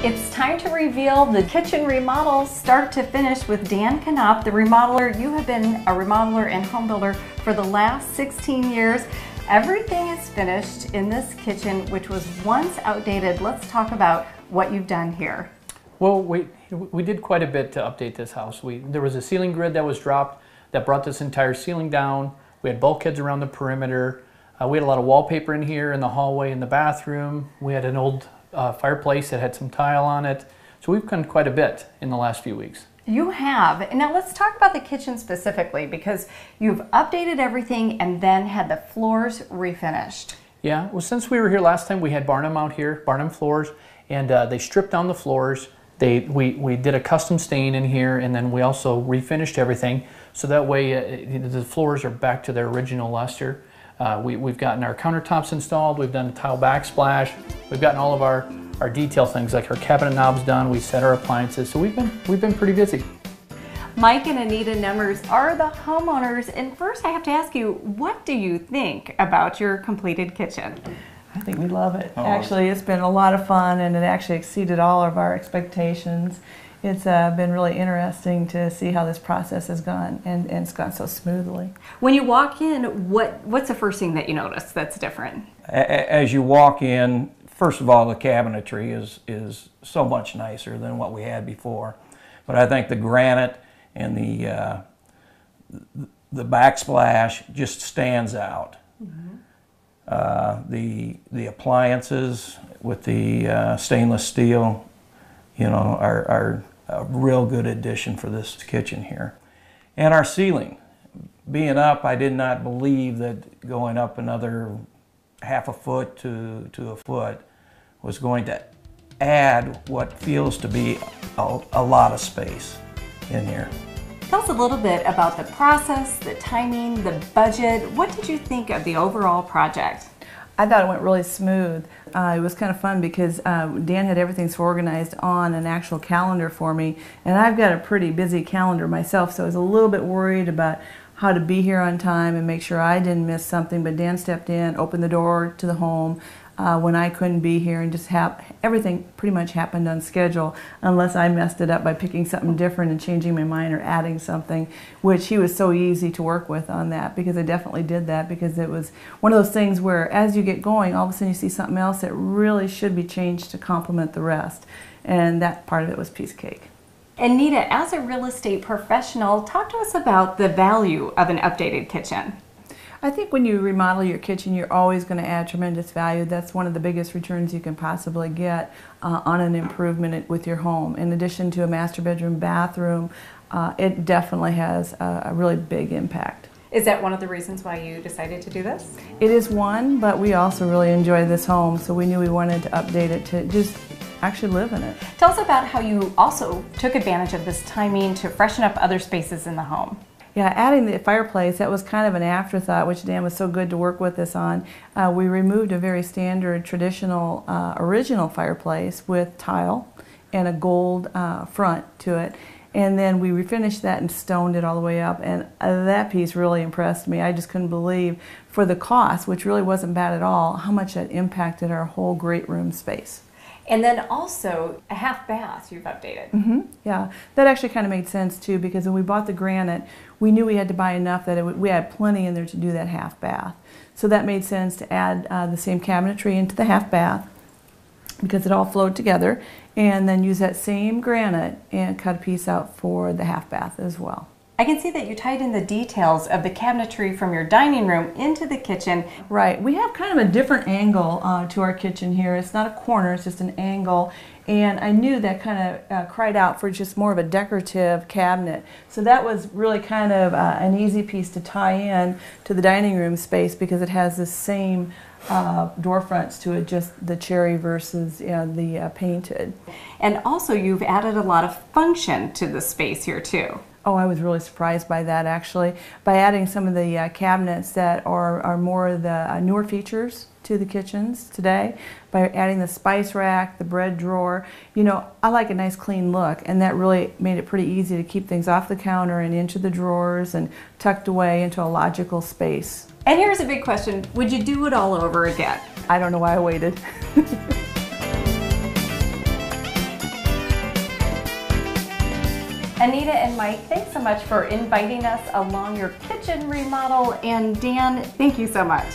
It's time to reveal the kitchen remodel start to finish with Dan Knopf, the remodeler. You have been a remodeler and home builder for the last 16 years. Everything is finished in this kitchen, which was once outdated. Let's talk about what you've done here. Well, we did quite a bit to update this house. There was a ceiling grid that was dropped that brought this entire ceiling down. We had bulkheads around the perimeter. We had a lot of wallpaper in here in the hallway in the bathroom. We had an old fireplace that had some tile on it. So we've done quite a bit in the last few weeks. You have. And now let's talk about the kitchen specifically, because you've updated everything and then had the floors refinished. Yeah, well, since we were here last time, we had Barnum out here, Barnum floors, and they stripped down the floors. We did a custom stain in here, and then we also refinished everything. So that way the floors are back to their original luster. We've gotten our countertops installed, we've done a tile backsplash, we've gotten all of our detail things like our cabinet knobs done, we set our appliances, so we've been pretty busy. Mike and Anita Numbers are the homeowners, and first I have to ask you, what do you think about your completed kitchen? I think we love it. Actually, it's been a lot of fun, and it actually exceeded all of our expectations. It's been really interesting to see how this process has gone, and it's gone so smoothly. When you walk in, what's the first thing that you notice that's different? As you walk in, first of all, the cabinetry is so much nicer than what we had before. But I think the granite and the backsplash just stands out. Mm-hmm. The appliances with the stainless steel, you know, are a real good addition for this kitchen here. And our ceiling, being up, I did not believe that going up another half a foot to a foot was going to add what feels to be a lot of space in here. Tell us a little bit about the process, the timing, the budget. What did you think of the overall project? I thought it went really smooth. It was kind of fun because Dan had everything so organized on an actual calendar for me, and I've got a pretty busy calendar myself, so I was a little bit worried about how to be here on time and make sure I didn't miss something, but Dan stepped in, opened the door to the home when I couldn't be here, and just everything pretty much happened on schedule, unless I messed it up by picking something different and changing my mind or adding something, which he was so easy to work with on that, because I definitely did that, because it was one of those things where as you get going, all of a sudden you see something else that really should be changed to complement the rest, and that part of it was piece of cake. And Nita, as a real estate professional, talk to us about the value of an updated kitchen. I think when you remodel your kitchen, you're always going to add tremendous value. That's one of the biggest returns you can possibly get on an improvement with your home. In addition to a master bedroom, bathroom, it definitely has a really big impact. Is that one of the reasons why you decided to do this? It is one, but we also really enjoy this home, so we knew we wanted to update it to just actually live in it. Tell us about how you also took advantage of this timing to freshen up other spaces in the home. Yeah, adding the fireplace, that was kind of an afterthought, which Dan was so good to work with us on. We removed a very standard, traditional, original fireplace with tile and a gold front to it. And then we refinished that and stoned it all the way up, and that piece really impressed me. I just couldn't believe, for the cost, which really wasn't bad at all, how much that impacted our whole great room space. And then also a half bath you've updated. Mm-hmm. Yeah, that actually kind of made sense too, because when we bought the granite, we knew we had to buy enough that we had plenty in there to do that half bath. So that made sense to add the same cabinetry into the half bath, because it all flowed together, and then use that same granite and cut a piece out for the half bath as well. I can see that you tied in the details of the cabinetry from your dining room into the kitchen. Right. We have kind of a different angle to our kitchen here. It's not a corner, it's just an angle. And I knew that kind of cried out for just more of a decorative cabinet. So that was really kind of an easy piece to tie in to the dining room space, because it has the same door fronts to it, just the cherry versus the painted. And also you've added a lot of function to the space here too. Oh, I was really surprised by that, actually, by adding some of the cabinets that are more of the newer features to the kitchens today, by adding the spice rack, the bread drawer. You know, I like a nice clean look, and that really made it pretty easy to keep things off the counter and into the drawers and tucked away into a logical space. And here's a big question, would you do it all over again? I don't know why I waited. Anita and Mike, thanks so much for inviting us along your kitchen remodel. And Dan, thank you so much.